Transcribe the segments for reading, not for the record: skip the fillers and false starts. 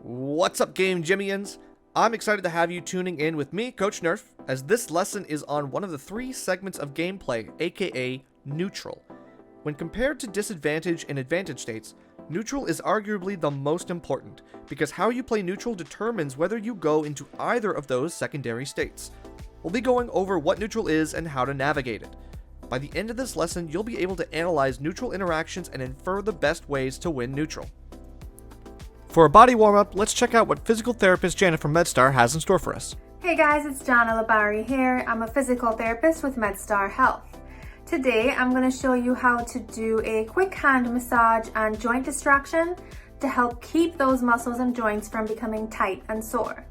What's up, Game Jimmians? I'm excited to have you tuning in with me, Coach Nerf, as this lesson is on one of the three segments of gameplay, aka neutral. When compared to disadvantage and advantage states, neutral is arguably the most important, because how you play neutral determines whether you go into either of those secondary states. We'll be going over what neutral is and how to navigate it. By the end of this lesson, you'll be able to analyze neutral interactions and infer the best ways to win neutral. For a body warm-up, let's check out what physical therapist Janet from MedStar has in store for us. Hey guys, it's Jana Labari here. I'm a physical therapist with MedStar Health. Today, I'm going to show you how to do a quick hand massage and joint distraction to help keep those muscles and joints from becoming tight and sore.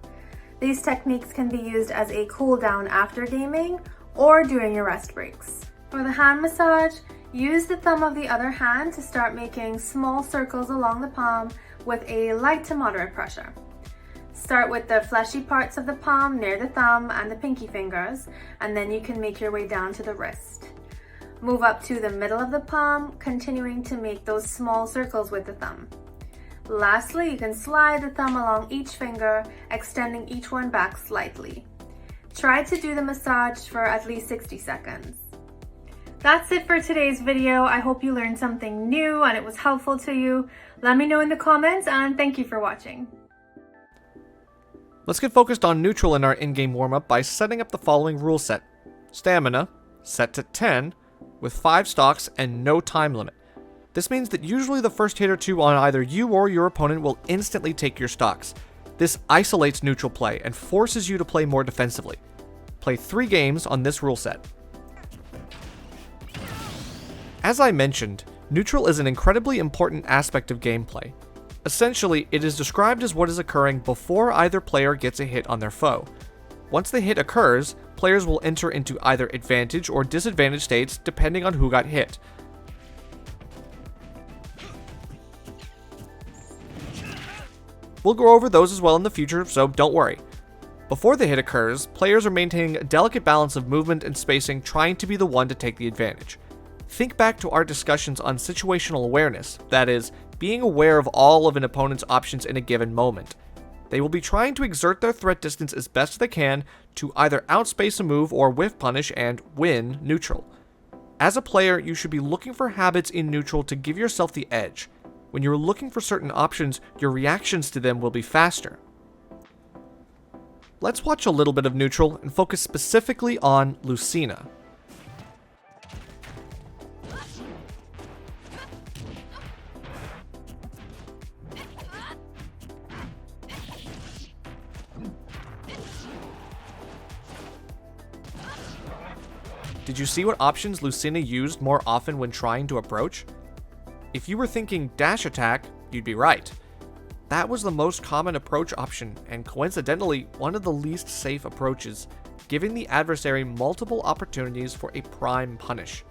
These techniques can be used as a cool down after gaming or during your rest breaks. For the hand massage, use the thumb of the other hand to start making small circles along the palm with a light to moderate pressure. Start with the fleshy parts of the palm near the thumb and the pinky fingers, and then you can make your way down to the wrist. Move up to the middle of the palm, continuing to make those small circles with the thumb. Lastly, you can slide the thumb along each finger, extending each one back slightly. Try to do the massage for at least 60 seconds. That's it for today's video. I hope you learned something new and it was helpful to you. Let me know in the comments, and thank you for watching. Let's get focused on neutral in our in-game warm-up by setting up the following rule set. Stamina, set to 10, with 5 stocks and no time limit. This means that usually the first hit or two on either you or your opponent will instantly take your stocks. This isolates neutral play and forces you to play more defensively. Play 3 games on this rule set. As I mentioned, neutral is an incredibly important aspect of gameplay. Essentially, it is described as what is occurring before either player gets a hit on their foe. Once the hit occurs, players will enter into either advantage or disadvantage states depending on who got hit. We'll go over those as well in the future, so don't worry. Before the hit occurs, players are maintaining a delicate balance of movement and spacing, trying to be the one to take the advantage. Think back to our discussions on situational awareness, that is, being aware of all of an opponent's options in a given moment. They will be trying to exert their threat distance as best they can to either outspace a move or whiff punish and win neutral. As a player, you should be looking for habits in neutral to give yourself the edge. When you're looking for certain options, your reactions to them will be faster. Let's watch a little bit of neutral and focus specifically on Lucina. Did you see what options Lucina used more often when trying to approach? If you were thinking dash attack, you'd be right. That was the most common approach option, and coincidentally, one of the least safe approaches, giving the adversary multiple opportunities for a prime punish.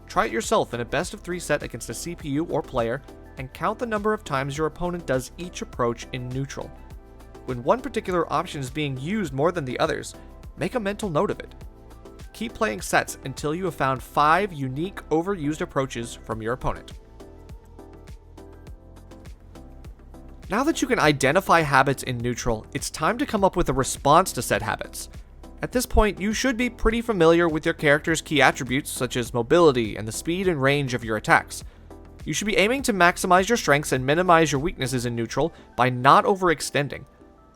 Try it yourself in a best of 3 set against a CPU or player, and count the number of times your opponent does each approach in neutral. When one particular option is being used more than the others, make a mental note of it. Keep playing sets until you have found 5 unique overused approaches from your opponent. Now that you can identify habits in neutral, it's time to come up with a response to said habits. At this point, you should be pretty familiar with your character's key attributes such as mobility and the speed and range of your attacks. You should be aiming to maximize your strengths and minimize your weaknesses in neutral by not overextending.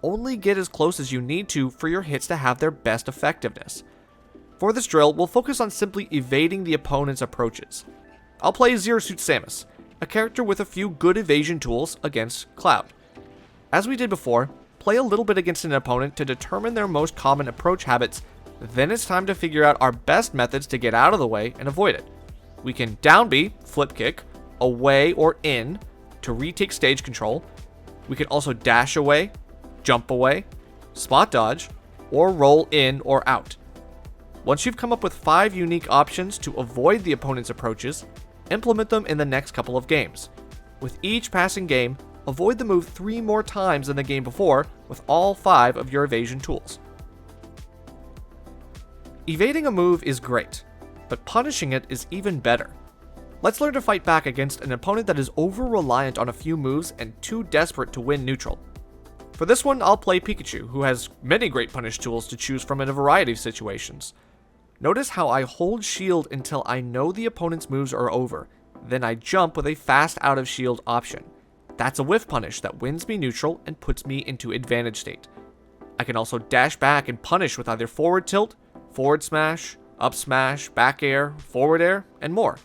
Only get as close as you need to for your hits to have their best effectiveness. For this drill, we'll focus on simply evading the opponent's approaches. I'll play Zero Suit Samus, a character with a few good evasion tools against Cloud. As we did before, play a little bit against an opponent to determine their most common approach habits, then it's time to figure out our best methods to get out of the way and avoid it. We can down B, flip kick, away or in to retake stage control. We can also dash away, jump away, spot dodge, or roll in or out. Once you've come up with 5 unique options to avoid the opponent's approaches, implement them in the next couple of games. With each passing game, avoid the move 3 more times than the game before with all 5 of your evasion tools. Evading a move is great, but punishing it is even better. Let's learn to fight back against an opponent that is over-reliant on a few moves and too desperate to win neutral. For this one, I'll play Pikachu, who has many great punish tools to choose from in a variety of situations. Notice how I hold shield until I know the opponent's moves are over, then I jump with a fast out of shield option. That's a whiff punish that wins me neutral and puts me into advantage state. I can also dash back and punish with either forward tilt, forward smash, up smash, back air, forward air, and more.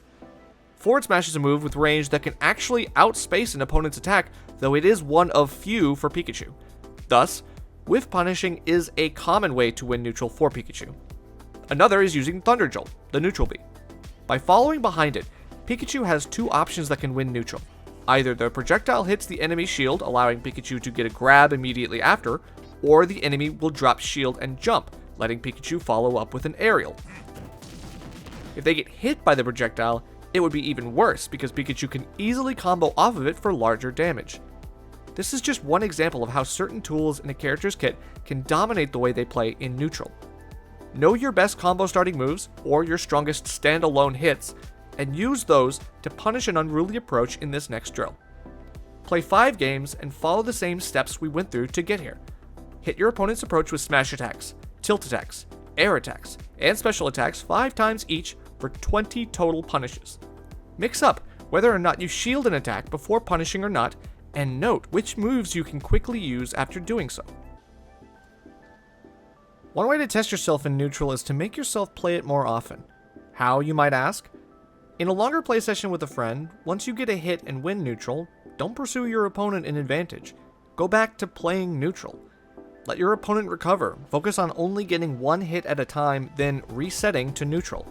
Forward smash is a move with range that can actually outspace an opponent's attack, though it is one of few for Pikachu. Thus, whiff punishing is a common way to win neutral for Pikachu. Another is using Thunder Jolt, the neutral B. By following behind it, Pikachu has two options that can win neutral. Either the projectile hits the enemy's shield, allowing Pikachu to get a grab immediately after, or the enemy will drop shield and jump, letting Pikachu follow up with an aerial. If they get hit by the projectile, it would be even worse because Pikachu can easily combo off of it for larger damage. This is just one example of how certain tools in a character's kit can dominate the way they play in neutral. Know your best combo starting moves, or your strongest standalone hits, and use those to punish an unruly approach in this next drill. Play 5 games and follow the same steps we went through to get here. Hit your opponent's approach with smash attacks, tilt attacks, air attacks, and special attacks 5 times each for 20 total punishes. Mix up whether or not you shield an attack before punishing or not, and note which moves you can quickly use after doing so. One way to test yourself in neutral is to make yourself play it more often. How, you might ask? In a longer play session with a friend, once you get a hit and win neutral, don't pursue your opponent in advantage. Go back to playing neutral. Let your opponent recover, focus on only getting one hit at a time, then resetting to neutral.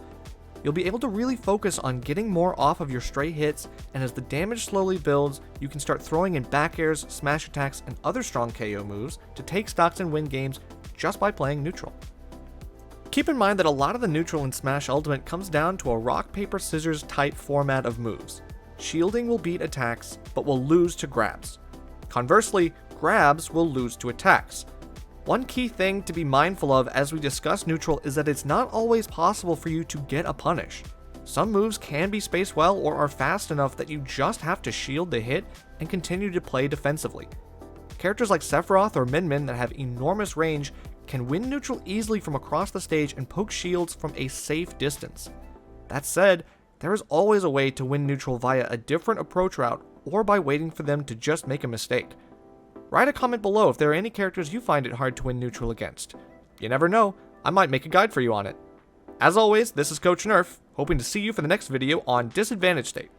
You'll be able to really focus on getting more off of your stray hits, and as the damage slowly builds, you can start throwing in back airs, smash attacks, and other strong KO moves to take stocks and win games just by playing neutral. Keep in mind that a lot of the neutral in Smash Ultimate comes down to a rock, paper, scissors type format of moves. Shielding will beat attacks, but will lose to grabs. Conversely, grabs will lose to attacks. One key thing to be mindful of as we discuss neutral is that it's not always possible for you to get a punish. Some moves can be spaced well or are fast enough that you just have to shield the hit and continue to play defensively. Characters like Sephiroth or Min Min that have enormous range can win neutral easily from across the stage and poke shields from a safe distance. That said, there is always a way to win neutral via a different approach route or by waiting for them to just make a mistake. Write a comment below if there are any characters you find it hard to win neutral against. You never know, I might make a guide for you on it. As always, this is Coach Nerf, hoping to see you for the next video on Disadvantage State.